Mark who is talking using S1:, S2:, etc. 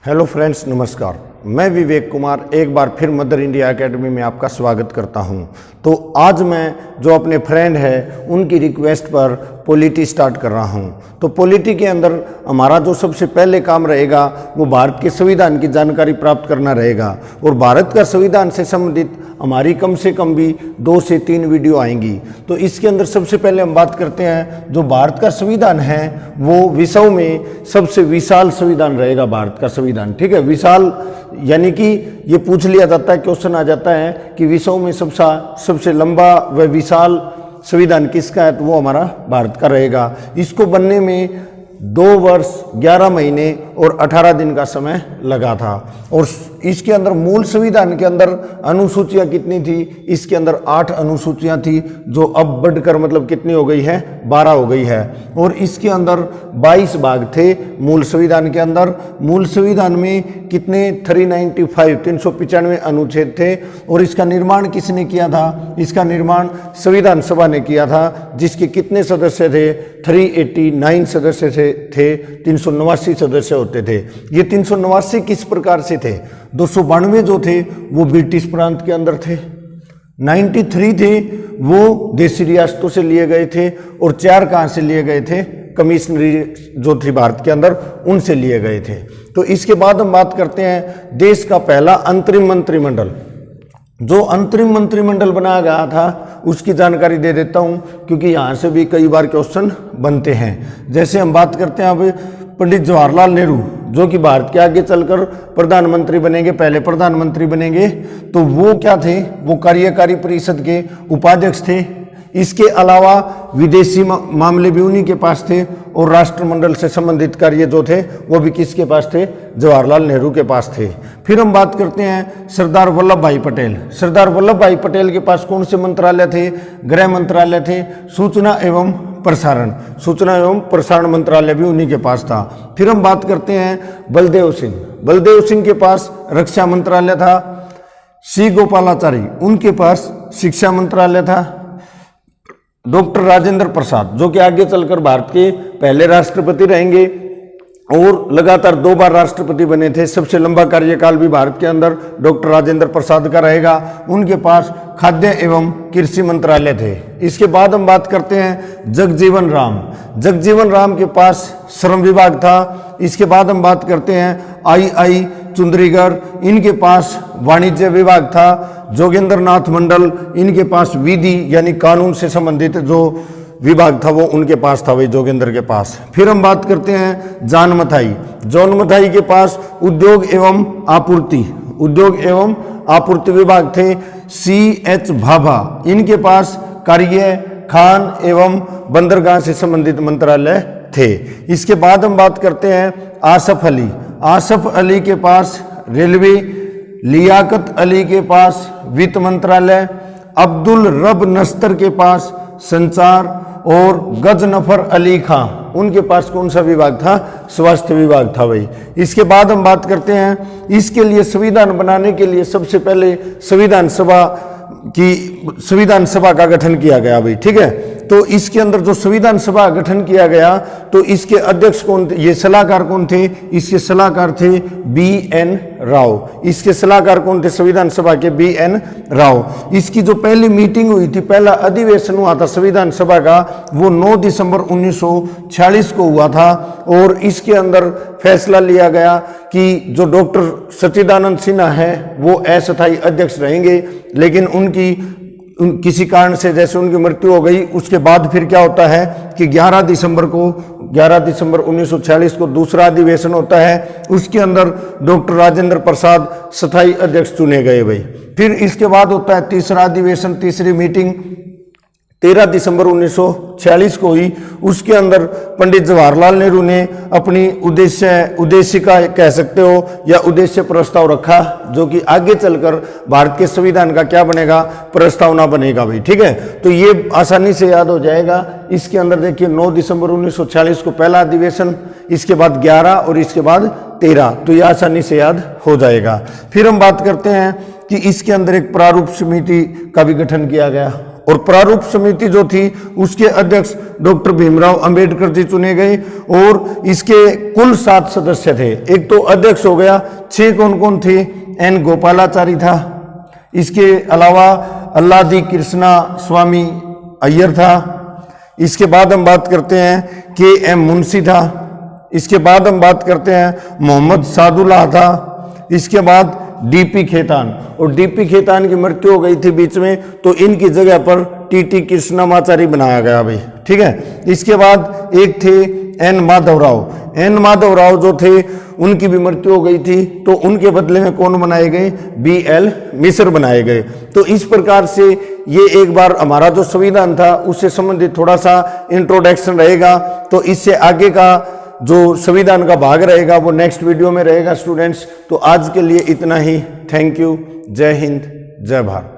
S1: Hello friends, नमस्कार। मैं विवेक कुमार एक बार फिर मदर इंडिया एकेडमी में आपका स्वागत करता हूं। तो आज मैं जो अपने फ्रेंड है उनकी रिक्वेस्ट पर पॉलिटी स्टार्ट कर रहा हूं। तो पॉलिटी के अंदर हमारा जो सबसे पहले काम रहेगा वो भारत के संविधान की जानकारी प्राप्त करना रहेगा। और भारत का संविधान से संबंधित हमारी कम से कम भी 2 से 3 वीडियो आएंगी। तो इसके अंदर सबसे पहले हम बात करते हैं, जो भारत का संविधान है वो विश्व में सबसे विशाल संविधान रहेगा भारत का संविधान। ठीक है, विशाल यानी कि ये पूछ लिया जाता है, क्वेश्चन आ जाता है कि विश्व में सबसे लंबा व विशाल संविधान किसका है, तो वो हमारा भारत का रहेगा। इसको बनने में 2 वर्ष 11 महीने और 18 दिन का समय लगा था। और इसके अंदर मूल संविधान के अंदर अनुसूचियां कितनी थी? इसके अंदर 8 अनुसूचियां थी, जो अब बढ़कर मतलब कितनी हो गई है? 12 हो गई है। और इसके अंदर 22 भाग थे मूल संविधान के अंदर। मूल संविधान में कितने? 395 अनुच्छेद थे। और इसका निर्माण किसने किया था? इसका निर्माण संविधान सभा ने किया था, जिसके कितने सदस्य थे? 389 सदस्य थे। 389 सदस्य होते थे। ये 389 किस प्रकार से थे? 292 जो थे वो ब्रिटिश प्रांत के अंदर थे, 93 थे वो देशी रियासतों से लिए गए थे, और 4 कहाँ से लिए गए थे? कमिश्नरी जो थी भारत के अंदर उनसे लिए गए थे। तो इसके बाद हम बात करते हैं देश का पहला अंतरिम मंत्रिमंडल। जो अंतरिम मंत्रिमंडल बनाया गया था उसकी जानकारी दे देता हूं, क्योंकि यहाँ से भी कई बार क्वेश्चन बनते हैं। जैसे हम बात करते हैं अब पंडित जवाहरलाल नेहरू, जो कि भारत के आगे चलकर प्रधानमंत्री बनेंगे, पहले प्रधानमंत्री बनेंगे। तो वो क्या थे? वो कार्यकारी परिषद के उपाध्यक्ष थे। इसके अलावा विदेशी मामले भी उन्हीं के पास थे, और राष्ट्रमंडल से संबंधित कार्य जो थे वो भी किसके पास थे? जवाहरलाल नेहरू के पास थे। फिर हम बात करते हैं सरदार वल्लभ भाई पटेल। सरदार वल्लभ भाई पटेल के पास कौन से मंत्रालय थे? गृह मंत्रालय थे। सूचना एवं प्रसारण मंत्रालय भी उन्हीं के पास था। फिर हम बात करते हैं बलदेव सिंह। बलदेव सिंह के पास रक्षा मंत्रालय था। सी गोपालाचारी, उनके पास शिक्षा मंत्रालय था। डॉक्टर राजेंद्र प्रसाद, जो कि आगे चलकर भारत के पहले राष्ट्रपति रहेंगे और लगातार 2 बार राष्ट्रपति बने थे। सबसे लंबा कार्यकाल भी भारत के अंदर डॉक्टर राजेंद्र प्रसाद का रहेगा। उनके पास खाद्य एवं कृषि मंत्रालय थे। इसके बाद हम बात करते हैं जगजीवन राम। जगजीवन राम के पास श्रम विभाग था। इसके बाद हम बात करते हैं आई चुंद्रीगढ़, इनके पास वाणिज्य विभाग था। जोगेंद्र नाथ मंडल, इनके पास विधि यानी कानून से संबंधित जो विभाग था वो उनके पास था, वही जोगेंद्र के पास। फिर हम बात करते हैं जॉन मथाई। जॉन मथाई के पास उद्योग एवं आपूर्ति विभाग थे। CH भाभा, इनके पास कार्य, खान एवं बंदरगाह से संबंधित मंत्रालय थे। इसके बाद हम बात करते हैं आसफ अली। आसफ अली के पास रेलवे, लियाकत अली के पास वित्त मंत्रालय, अब्दुल रब नस्तर के पास संचार, और गजनफर अली खां, उनके पास कौन सा विभाग था? स्वास्थ्य विभाग था भाई। इसके बाद हम बात करते हैं, इसके लिए संविधान बनाने के लिए सबसे पहले संविधान सभा का गठन किया गया भाई। ठीक है, तो इसके अंदर जो संविधान सभा गठन किया गया, तो इसके अध्यक्ष कौन थे? ये सलाहकार कौन थे? इसके सलाहकार थे BN राव। इसके सलाहकार कौन थे संविधान सभा के? BN राव। इसकी जो पहली मीटिंग हुई थी, पहला अधिवेशन हुआ था संविधान सभा का, वो 9 दिसंबर 1946 को हुआ था। और इसके अंदर फैसला लिया गया कि जो डॉक्टर सच्चिदानंद सिन्हा है वो अस्थायी अध्यक्ष रहेंगे, लेकिन किसी कारण से जैसे उनकी मृत्यु हो गई, उसके बाद फिर क्या होता है कि 11 दिसंबर 1946 को दूसरा अधिवेशन होता है। उसके अंदर डॉक्टर राजेंद्र प्रसाद स्थायी अध्यक्ष चुने गए भाई। फिर इसके बाद होता है तीसरा अधिवेशन, तीसरी मीटिंग 13 दिसंबर 1946 को हुई। उसके अंदर पंडित जवाहरलाल नेहरू ने अपनी उद्देशिका कह सकते हो या उद्देश्य प्रस्ताव रखा, जो कि आगे चलकर भारत के संविधान का क्या बनेगा? प्रस्तावना बनेगा भाई। ठीक है, तो ये आसानी से याद हो जाएगा। इसके अंदर देखिए 9 दिसंबर 1946 को पहला अधिवेशन, इसके बाद 11 और इसके बाद 13, तो ये आसानी से याद हो जाएगा। फिर हम बात करते हैं कि इसके अंदर एक प्रारूप समिति का भी गठन किया गया, और प्रारूप समिति जो थी उसके अध्यक्ष डॉक्टर भीमराव अंबेडकर जी चुने गए और इसके कुल 7 सदस्य थे। एक तो अध्यक्ष हो गया, 6 कौन कौन थे? एन गोपालाचारी था, इसके अलावा अल्लादी कृष्णा स्वामी अय्यर था, इसके बाद हम बात करते हैं के एम मुंशी था, इसके बाद हम बात करते हैं मोहम्मद सादुल्लाह था, इसके बाद डीपी खेतान, और डीपी खेतान की मृत्यु हो गई थी बीच में, तो इनकी जगह पर टीटी कृष्णमाचारी बनाया गया भाई, ठीक है। इसके बाद एक थे एन माधवराव, एन माधवराव जो थे उनकी भी मृत्यु हो गई थी, तो उनके बदले में कौन बनाए गए? BL मिश्र बनाए गए। तो इस प्रकार से ये एक बार हमारा जो संविधान था उससे संबंधित थोड़ा सा इंट्रोडक्शन रहेगा, तो इससे आगे का जो संविधान का भाग रहेगा वो नेक्स्ट वीडियो में रहेगा स्टूडेंट्स। तो आज के लिए इतना ही। Thank you. जय हिंद, जय भारत।